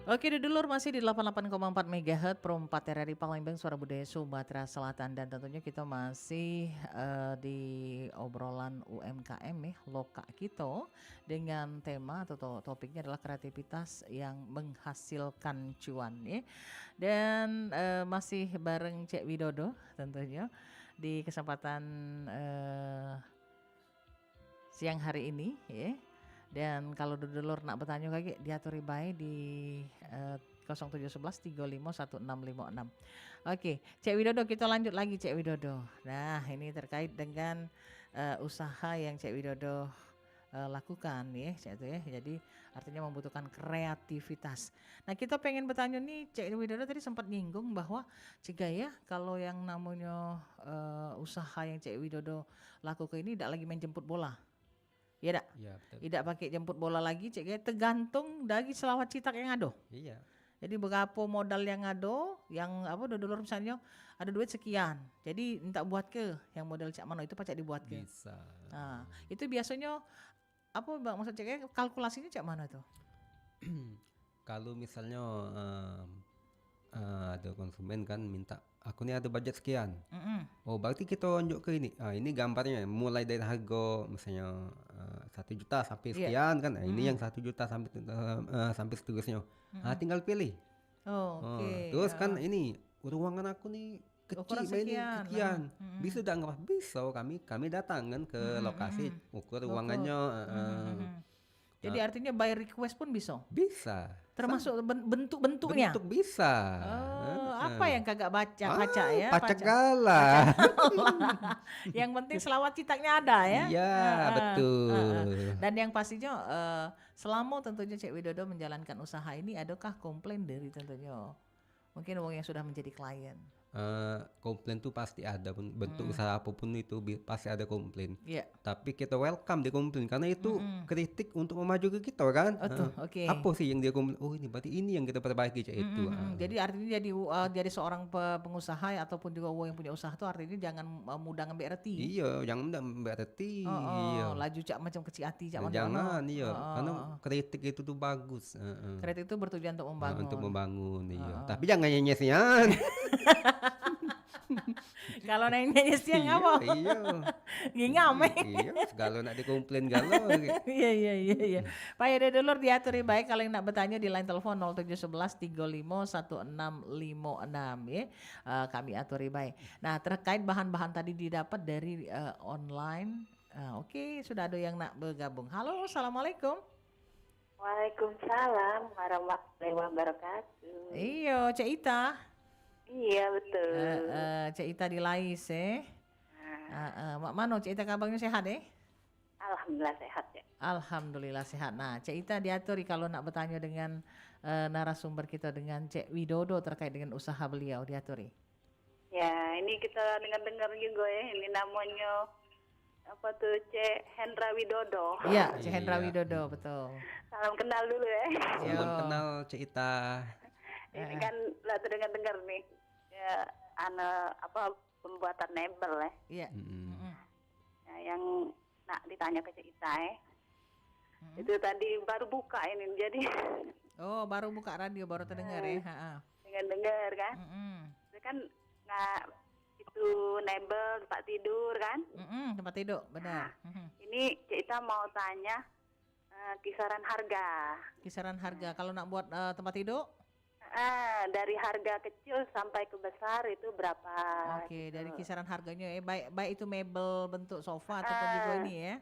Oke, dulur masih di 88,4 MHz Pro 4 RRI Palembang Suara Budaya Sumatera Selatan, dan tentunya kita masih di obrolan UMKM ya, loka kita, dengan tema atau topiknya adalah kreativitas yang menghasilkan cuan ya. Dan masih bareng Cek Widodo tentunya di kesempatan siang hari ini ya. Dan kalau dulur nak bertanya lagi diaturi baik di 0711 35 1656. Oke, Cek Widodo, kita lanjut lagi Cek Widodo. Nah, ini terkait dengan usaha yang Cek Widodo lakukan ya, Cek itu ya. Jadi artinya membutuhkan kreativitas. Nah, kita pengen bertanya nih, Cek Widodo tadi sempat nyinggung bahwa jika ya kalau yang namanya usaha yang Cek Widodo lakukan ini tidak lagi main jemput bola. Iya tak? Iya, betul. Tidak pakai jemput bola lagi, cek, tergantung dari selawat citak yang ada. Iya. Jadi berapa modal yang ada, yang apa dulur misalnya ada duit sekian. Jadi minta buat ke yang modal cak mana itu pacak dibuat ke. Bisa. Nah, itu biasanya apa Bang maksud cek kalkulasinya cak mana tuh? Kalau misalnya ada konsumen kan minta, aku nih ada budget sekian. Oh, berarti kita tunjuk ke ini. Ini gambarnya mulai dari harga misalnya 1 juta sampai sekian kan. Ini yang 1 juta sampai seterusnya. Tinggal pilih. Oke. Terus kan ini ruangan aku nih kecil, ini sekian. Bisa enggak nggak? Bisa, kami datang kan ke lokasi, ukur ruangannya. Jadi artinya by request pun bisa? Bisa. Termasuk bentuk-bentuknya? Bentuk bisa. Apa yang kagak baca ya? Pacak galah. Yang penting selawat citaknya ada ya? Iya, betul. Dan yang pastinya selama tentunya Cek Widodo menjalankan usaha ini, adakah komplain dari tentunya mungkin orang yang sudah menjadi klien? Komplain tuh pasti ada, bentuk usaha apapun itu pasti ada komplain. Yeah. Tapi kita welcome dia komplain karena itu kritik untuk memaju ke kita kan. Okay. Apa sih yang dia komplain? Oh ini berarti ini yang kita perbaiki cak itu. Jadi artinya jadi seorang pengusaha ataupun juga orang yang punya usaha tuh artinya jangan mudah ngambil reti. Iya, jangan mudah ngambil reti. Iya. Laju cak macam kecil hati cak mana. Jangan, iya. Karena kritik itu tuh bagus. Kritik itu bertujuan untuk membangun. Untuk membangun, iya. Tapi jangan nyenyesian. Kalau nanya siang apa? Iya. Ngingame. Iya, segala nak dikomplain galau. Iya. Pak ya dulur diaturi baik kalau yang nak bertanya di line telepon 0711 35 1656 ya. Kami aturi baik. Nah, terkait bahan-bahan tadi didapat dari online. Oke, sudah ada yang nak bergabung. Halo, assalamualaikum. Waalaikumsalam warahmatullahi wabarakatuh. Iya, Cek Ita. Iya betul. Cek Ita di Lais Mak Mano, Cek Ita kabarnya sehat Alhamdulillah sehat ya. Alhamdulillah sehat. Nah, Cek Ita diaturi kalau nak bertanya dengan narasumber kita dengan Cek Widodo terkait dengan usaha beliau, diaturi. Ya, ini kita dengar-dengar juga ya, ini namanya apa tuh Cek Hendra Widodo. Iya, Cek Hendra Widodo, betul. Salam kenal dulu ya. Salam kenal Cek Ita. Ini kan lah dengar-dengar nih. Ya, pembuatan mebel ya. Iya. Nah, yang nak ditanya ke Cik Ita itu tadi baru buka ini jadi. Oh, baru buka radio, baru terdengar ya. Dengar kan? Itu kan nggak itu mebel tempat tidur kan? Tempat tidur, benar. Ini Cik Ita mau tanya kisaran harga. Kisaran harga kalau nak buat tempat tidur? Dari harga kecil sampai ke besar itu berapa? Oke, gitu. dari kisaran harganya baik itu mebel bentuk sofa ataupun juga ini ya.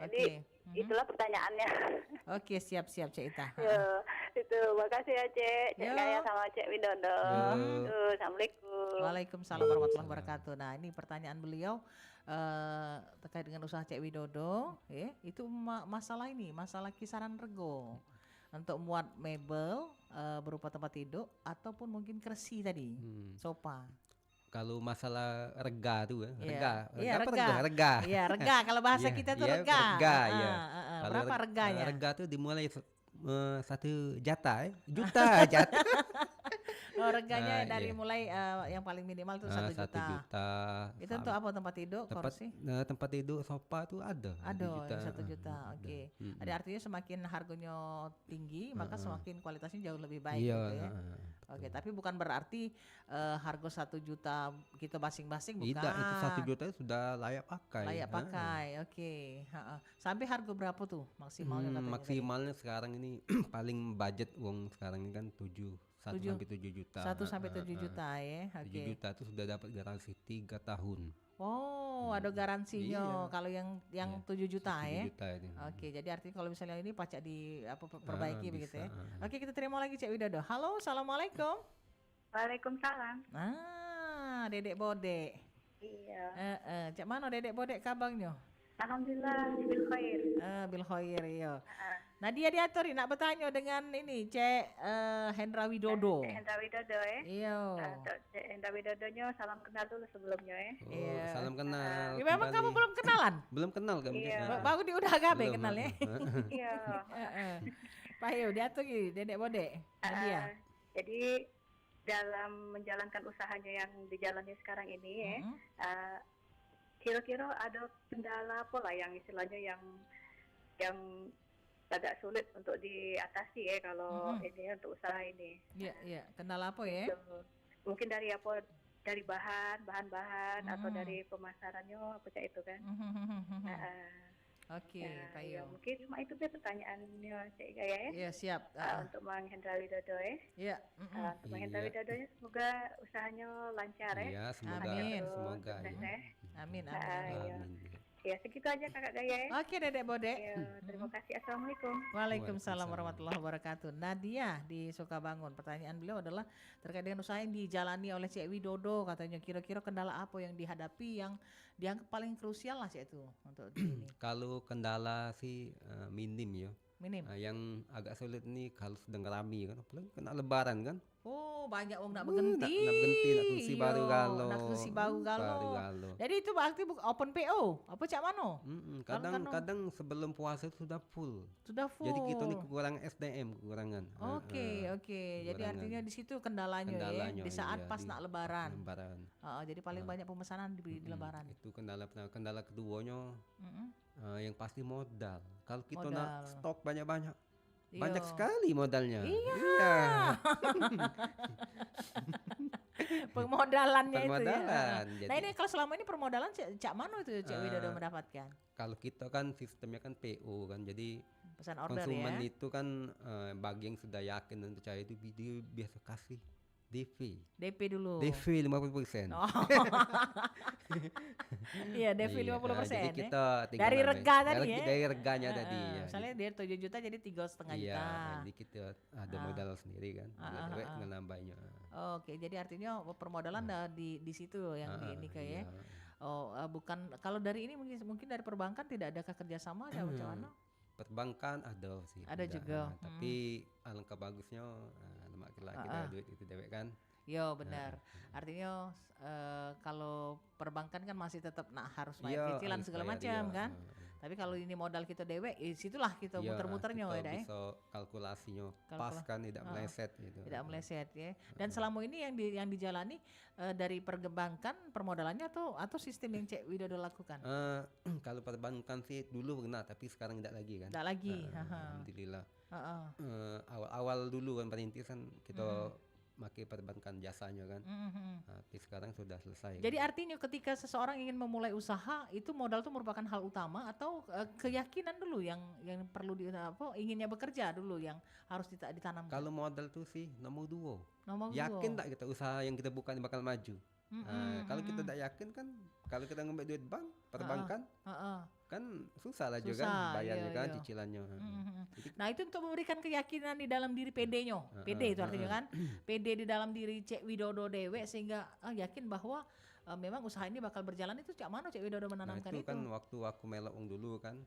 Jadi itulah pertanyaannya. Oke, siap Cik Ita. Itu makasih ya Cik Gaya sama Cik Widodo. Assalamualaikum. Waalaikumsalam warahmatullahi wabarakatuh. Nah, ini pertanyaan beliau terkait dengan usaha Cik Widodo, itu masalah kisaran rego untuk muat mebel berupa tempat tidur ataupun mungkin kursi tadi, sofa. Kalau masalah rega tuh rega. Rega. Iya, rega. Kalau bahasa kita tuh rega. Rega, ya. Berapa reganya? Rega tuh dimulai 1 juta, juta jatah. Oh, reganya dari mulai yang paling minimal tuh 1 juta. 1 juta. Itu untuk apa? Tempat tidur, kursi? Tempat tidur, sofa tuh ada. Ada 1 juta. Oke. Ada artinya semakin harganya tinggi, maka semakin kualitasnya jauh lebih baik gitu ya. Oke, tapi bukan berarti harga 1 juta kita masing-masing, bukan. Tidak, itu 1 juta sudah layak pakai. Layak pakai, oke. Sampai harga berapa tuh maksimalnya? Maksimalnya sekarang ini paling budget uang sekarang ini kan 1 sampai 7 juta. 1 sampai 7 juta ya. 7 juta itu sudah dapat garansi 3 tahun. Oh, ada garansinya. Kalau yang 7 juta 7 ya. juta ini. Oke, jadi artinya kalau misalnya ini pajak perbaiki begitu ya. Oke, kita terima lagi Cik Widodo. Halo, assalamualaikum. Waalaikumsalam. Dedek Bodek. Iya. Cak mana Dedek Bodek kabarnya? Alhamdulillah bil khair. Bil khair iya. Nadia diatur nak bertanya dengan ini Cik Hendra Widodo. Hendra Widodo ya. Iya. Cik Hendra Widodonya salam kenal dulu sebelumnya ya. Iya. Salam kenal. Ya, memang kamu belum kenalan? Belum kenal kamu. Iya. Baru udah gabe kenal ya. Iya. Pak Yo diatur Dedek Bodek. Nadia. Jadi dalam menjalankan usahanya yang dijalani sekarang ini kira-kira ada kendala apa lah yang istilahnya yang agak sulit untuk diatasi ya kalau ini untuk usaha ini. Iya, kendala apa ya? Mungkin dari bahan-bahan atau dari pemasarannya apa itu kan. Oke, Pak Yo. Mungkin cuma itu pertanyaannya Cik Gaya ya. Iya, siap. Untuk Mang Hendra Widodo ya. Iya. Untuk Mang Hendra Widodo ya, semoga usahanya lancar ya. Iya, semoga. Amin. Ya, segitu aja Kakak Gaya ya. Oke, Dedek Bodek. Ya, terima kasih. Assalamualaikum. Waalaikumsalam warahmatullahi wabarakatuh. Nadia di Sukabangun. Pertanyaan beliau adalah terkait dengan usaha yang dijalani oleh Cik Widodo. Katanya kira-kira kendala apa yang dihadapi yang dianggap paling krusial lah Cik itu untuk ini. Kalau kendala sih minim ya. Minim. Yang agak sulit nih kalau sedang rame kan, apalagi kena lebaran kan. Oh, banyak orang nak berhenti. Nak kursi baru galau. Nak kursi baru galau. Jadi itu berarti open PO. Apa cak mano? Kadang sebelum puasa itu sudah full. Jadi kita nih kekurangan SDM, kekurangan. Oke. Jadi artinya di situ kendalanya ya. Di saat pas nak lebaran. Jadi paling banyak pemesanan di lebaran. Itu kendala keduanya. Yang pasti modal. Kalau kita nak stok banyak-banyak. Banyak sekali modalnya. Iya. Permodalannya itu ya. Nah ini kalau selama ini permodalan cak mana itu Cik Widodo mendapatkan? Kalau kita kan sistemnya kan PO kan, jadi pesan order konsumen ya. itu kan bagi yang sudah yakin dan percaya itu dia biasa kasih DP dulu. DP 50%. Oh. Iya, DP 50%. Jadi kita dari rega tadi ya. Dari reganya tadi ya. Misalnya dia 7 juta jadi 3,5 juta. Iya, jadi kita ada modal sendiri kan. Dengan nambahnya. Oke, jadi artinya permodalan di situ yang di ini kayak. Oh, bukan kalau dari ini mungkin dari perbankan tidak ada kerjasama ada macam mana? Perbankan ada sih. Ada juga. Tapi alangkah bagusnya lagi ada duit itu dewek kan. Yo benar. Artinya kalau perbankan kan masih tetap harus bayar cicilan segala macam kan. Tapi kalau ini modal kita dewek, situlah kita Iya, muter-muternya kita ya, Dah, bisa kalkulasinya pas Kalkula- kan, tidak Heeh. meleset gitu. tidak meleset ya. Dan selama ini yang dijalani dari perbankan permodalannya atau sistem yang Cek Widodo lakukan? Kalau perbankan sih dulu pernah, tapi sekarang tidak lagi kan. Tidak lagi. Alhamdulillah. Heeh. Awal-awal dulu kan perintisan kita pakai perbankan jasanya kan. Tapi sekarang sudah selesai. Jadi artinya ketika seseorang ingin memulai usaha, itu modal itu merupakan hal utama atau keyakinan dulu yang perlu inginnya bekerja dulu yang harus ditanamkan. Kalau modal tuh sih nomor 2. Nomor Yakin dua. tak kita usaha yang kita buka ini bakal maju? Kalau kita tidak yakin kan, kalau kita ngambil duit bank, perbankan, kan susah lah juga kan bayarnya kan, cicilannya. Nah itu untuk memberikan keyakinan di dalam diri PD-nya. PD itu artinya kan, PD di dalam diri Cek Widodo dewe sehingga yakin bahwa memang usaha ini bakal berjalan. Itu cak mana Cek Widodo menanamkan itu? itu? Kan waktu aku melok dulu kan,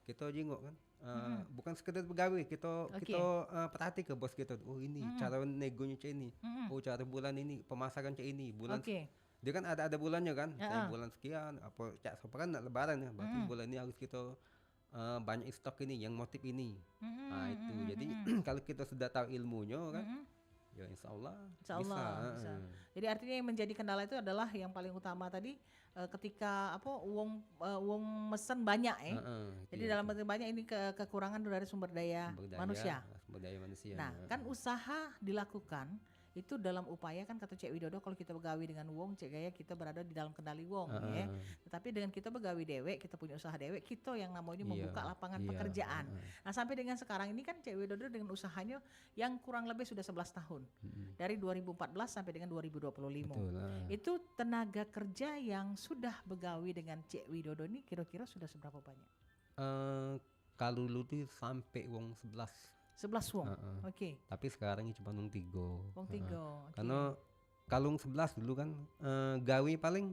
kita jenguk kan, bukan sekedar pegawai, kita perhati ke bos kita. Oh ini cara negonya Cek ini, oh cara bulan ini pemasaran Cek ini, bulan dia kan ada bulannya kan, bulan sekian, apa Cak Sopa kan lebaran ya, berarti bulan ini harus kita banyak stok ini, yang motif ini. Nah itu, jadi kalau kita sudah tahu ilmunya kan, ya insya Allah bisa. Jadi artinya yang menjadi kendala itu adalah yang paling utama tadi, ketika uang mesen banyak jadi dalam bentuk banyak ini kekurangan dari sumber daya manusia. Nah kan usaha dilakukan itu dalam upaya kan kata Cek Widodo, kalau kita begawi dengan wong Cek Gaya kita berada di dalam kendali wong ya. Tetapi dengan kita begawi dewek, kita punya usaha dewek, kita yang namanya membuka lapangan pekerjaan. Nah sampai dengan sekarang ini kan Cek Widodo dengan usahanya yang kurang lebih sudah 11 tahun. Dari 2014 sampai dengan 2025. Itu tenaga kerja yang sudah begawi dengan Cek Widodo ini kira-kira sudah seberapa banyak? Kalau dulu tuh sampai wong 11 wong. Oke. Tapi sekarang ini cuma wong 3. Wong 3. Karena kalau 11 dulu kan gawe paling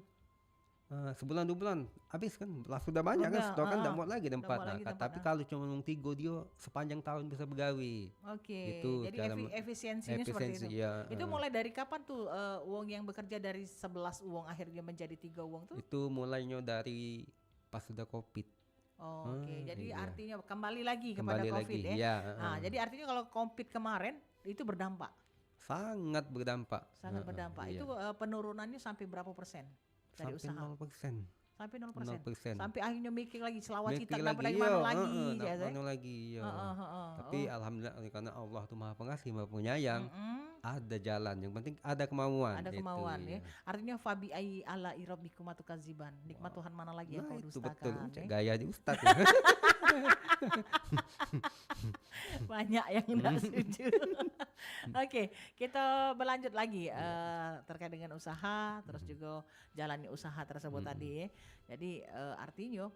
sebulan 2 bulan habis kan, lah sudah banyak kan stok kan, tidak muat lagi tempat. Tapi kalau cuma wong 3 dia sepanjang tahun bisa begawe. Itu jadi efisiensinya seperti itu. Ya, itu mulai dari kapan tuh wong yang bekerja dari 11 wong akhirnya menjadi 3 wong tuh? Itu mulainya dari pas sudah Covid. Jadi artinya kembali lagi kepada Covid ya. Nah, jadi artinya kalau Covid kemarin itu berdampak. Sangat berdampak. Itu penurunannya sampai berapa persen dari sampai usaha? 0%. Sampai 0%. 0%. Sampai akhirnya mikir lagi selawat Mikir kita lagi, dapat dari mana lagi. Tapi alhamdulillah karena Allah tuh Maha Pengasih, Maha Penyayang. Ada jalan, yang penting ada kemauan. Ada kemauan ya. Artinya fabi ai ala irabbikum tukadziban. Nikmat Tuhan mana lagi yang kau dustakan? Betul, gaya di ustaz ya. Banyak yang tidak setuju. Oke, kita berlanjut lagi terkait dengan usaha, terus juga jalani usaha tersebut tadi ya. Jadi artinya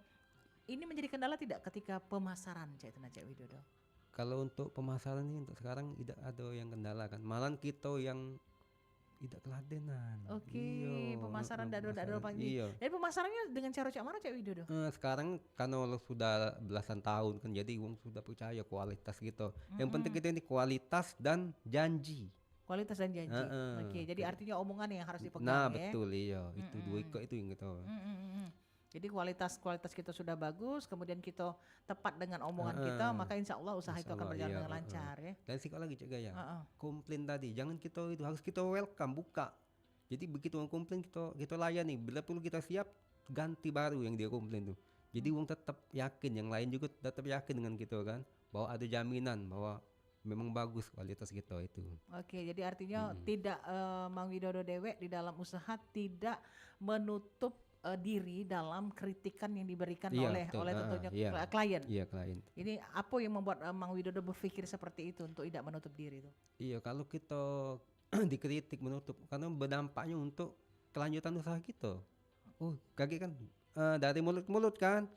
ini menjadi kendala tidak ketika pemasaran Cek Widodo? Kalau untuk pemasaran ini untuk sekarang tidak ada yang kendala kan, malah kita yang tidak keladenan. Pemasaran dado pagi. Jadi pemasarannya dengan cara cak mana Cek Widodo? Sekarang karena sudah belasan tahun kan, jadi wong sudah percaya kualitas gitu. Yang penting kita ini kualitas dan janji. Kualitas dan janji. Jadi artinya omongan yang harus dipegang. Nah betul itu dua itu yang gitu. Jadi kualitas kita sudah bagus, kemudian kita tepat dengan omongan kita, maka insya Allah usaha itu akan berjalan dengan lancar ya. Dan sikap lagi Cek Gaya, komplain tadi, jangan kita itu harus kita welcome, buka. Jadi begitu orang komplain kita layani, bila perlu kita siap ganti baru yang dia komplain tuh. Jadi wong tetap yakin, yang lain juga tetap yakin dengan kita kan, bahwa ada jaminan bahwa memang bagus kualitas kita itu. Jadi artinya tidak Mang Widodo dewek di dalam usaha tidak menutup diri dalam kritikan yang diberikan oleh tentunya klien. Klien. Ini apa yang membuat Mang Widodo berpikir seperti itu untuk tidak menutup diri itu? Kalau kita dikritik menutup, karena berdampaknya untuk kelanjutan usaha kita. Kaget kan dari mulut ke mulut kan.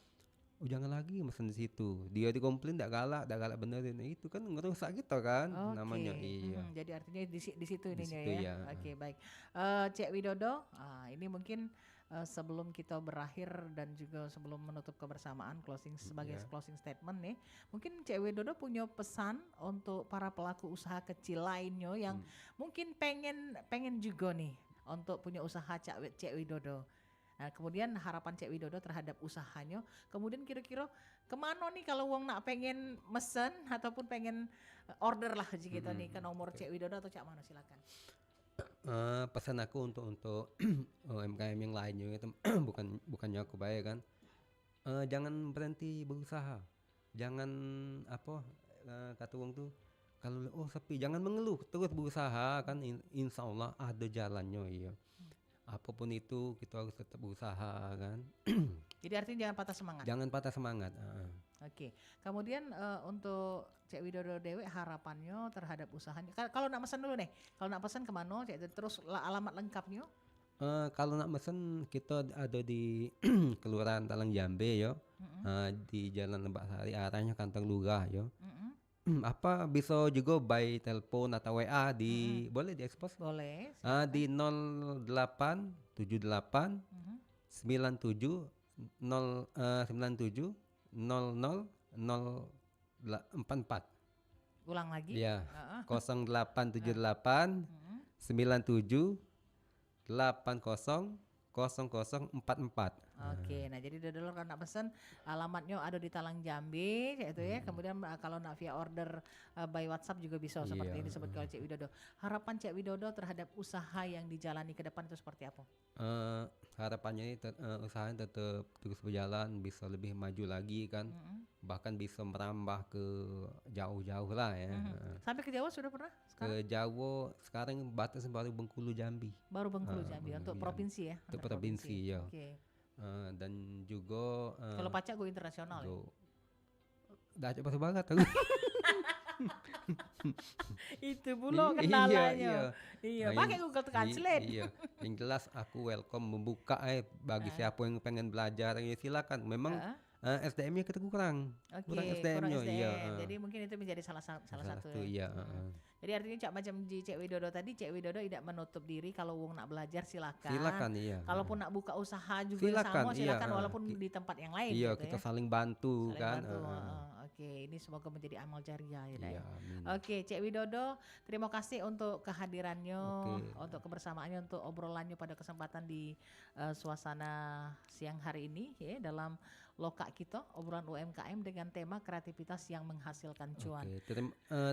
Jangan lagi mesen di situ. Dia dikomplain tidak galak benerin. Itu kan ngerusak kita kan namanya. Jadi artinya di situ ininya ya. Baik. Cek Widodo, ini mungkin sebelum kita berakhir dan juga sebelum menutup kebersamaan sebagai closing statement nih, mungkin Cek Widodo punya pesan untuk para pelaku usaha kecil lainnya yang mungkin pengen juga nih untuk punya usaha Cek Widodo. Nah, kemudian harapan Cek Widodo terhadap usahanya, kemudian kira-kira kemana nih kalau wong nak pengen mesen ataupun pengen order lah gitu nih ke nomor Cek Widodo atau Cak Mano, silakan. Pesan aku untuk UMKM yang lainnya itu bukannya aku bayar kan. Jangan berhenti berusaha. Jangan kata wong tuh kalau sepi jangan mengeluh, terus berusaha kan insya Allah ada jalannya ya. Apapun itu kita harus tetap berusaha kan. Jadi artinya jangan patah semangat. Jangan patah semangat. Oke. Kemudian untuk Cek Widodo Dewi harapannya terhadap usahanya. Kalau nak pesan dulu nih. Kalau nak pesan kemana? Terus alamat lengkapnya? Kalau nak mesen kita ada di Kelurahan Talang Jambe ya. Di Jalan Lembak Sari arahnya kantor lurah ya. Apa bisa juga by telepon atau WA boleh diekspos? Boleh. Di 0878 97 00 44. Ulang lagi? Ya. 0878 97 80 0044. Oke, nah jadi dodolor kalau nak pesan alamatnya ada di Talang Jambe itu ya. Kemudian kalau nak via order by WhatsApp juga bisa seperti ini disebut kalau Cek Widodo. Harapan Cek Widodo terhadap usaha yang dijalani ke depan itu seperti apa? Harapannya usahanya tetap terus berjalan, bisa lebih maju lagi kan. Bahkan bisa merambah ke jauh-jauh lah ya. Sampai ke Jawa sudah pernah? Ke Jawa sekarang batas baru Bengkulu Jambi. Baru Bengkulu Jambi untuk provinsi ya. Untuk provinsi ya. Oke. Dan juga kalau pacak gue internasional ya. Dah cepat banget aku. Itu pula kendalanya. Iya. Pakai Google Translate. Iya. Yang jelas aku welcome membuka bagi siapa yang pengen belajar silakan. Memang SDM-nya kita kurang. Kurang SDM-nya. Iya. Jadi mungkin itu menjadi salah satu ya. Iya. Jadi artinya macam di Cek Widodo tadi, Cek Widodo tidak menutup diri kalau wong nak belajar silakan. Silakan iya. Kalaupun nak buka usaha juga silakan iya. walaupun di tempat yang lain. Iya, gitu kita ya. saling bantu kan. Oke, ini semoga menjadi amal jariah ya. Iya, Oke, Cek Widodo, terima kasih untuk kehadirannya, untuk kebersamaannya, untuk obrolannya pada kesempatan di suasana siang hari ini ya dalam Loka kita, obrolan UMKM dengan tema kreativitas yang menghasilkan cuan.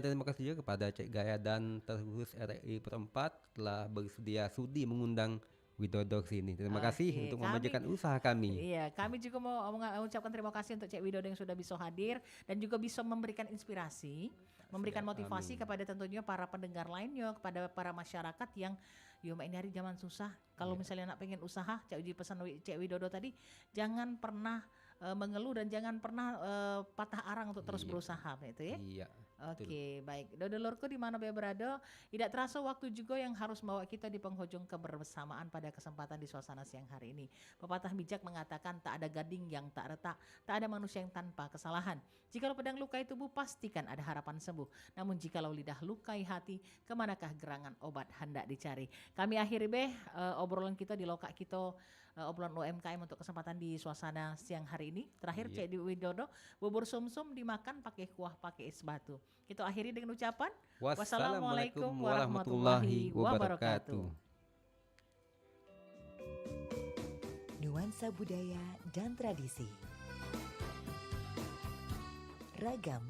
Terima kasih juga kepada Cek Gaya dan Terkhusus RRI Perempat telah bersedia sudi mengundang Widodo sini. Terima kasih untuk memajukan usaha kami. Iya, kami juga mau mengucapkan terima kasih untuk Cek Widodo yang sudah bisa hadir dan juga bisa memberikan inspirasi, memberikan motivasi kepada tentunya para pendengar lainnya, kepada para masyarakat yang ini hari zaman susah. Kalau misalnya nak pengen usaha, pesan Cek Widodo tadi, jangan pernah mengeluh dan jangan pernah patah arang untuk terus berusaha gitu ya. Iya. Oke, baik. Dodolorku di mana berada, tidak terasa waktu juga yang harus membawa kita di penghujung kebersamaan pada kesempatan di suasana siang hari ini. Pepatah bijak mengatakan tak ada gading yang tak retak, tak ada manusia yang tanpa kesalahan. Jikalau pedang lukai tubuh, pastikan ada harapan sembuh. Namun jikalau lidah lukai hati, kemanakah gerangan obat hendak dicari? Kami akhiri obrolan kita di Loka kita, obrolan UMKM untuk kesempatan di suasana siang hari ini. Terakhir Cek Widodo, bubur sumsum dimakan pakai kuah pakai es batu. Kita akhiri dengan ucapan wassalamualaikum warahmatullahi wabarakatuh. Nuansa budaya dan tradisi, ragam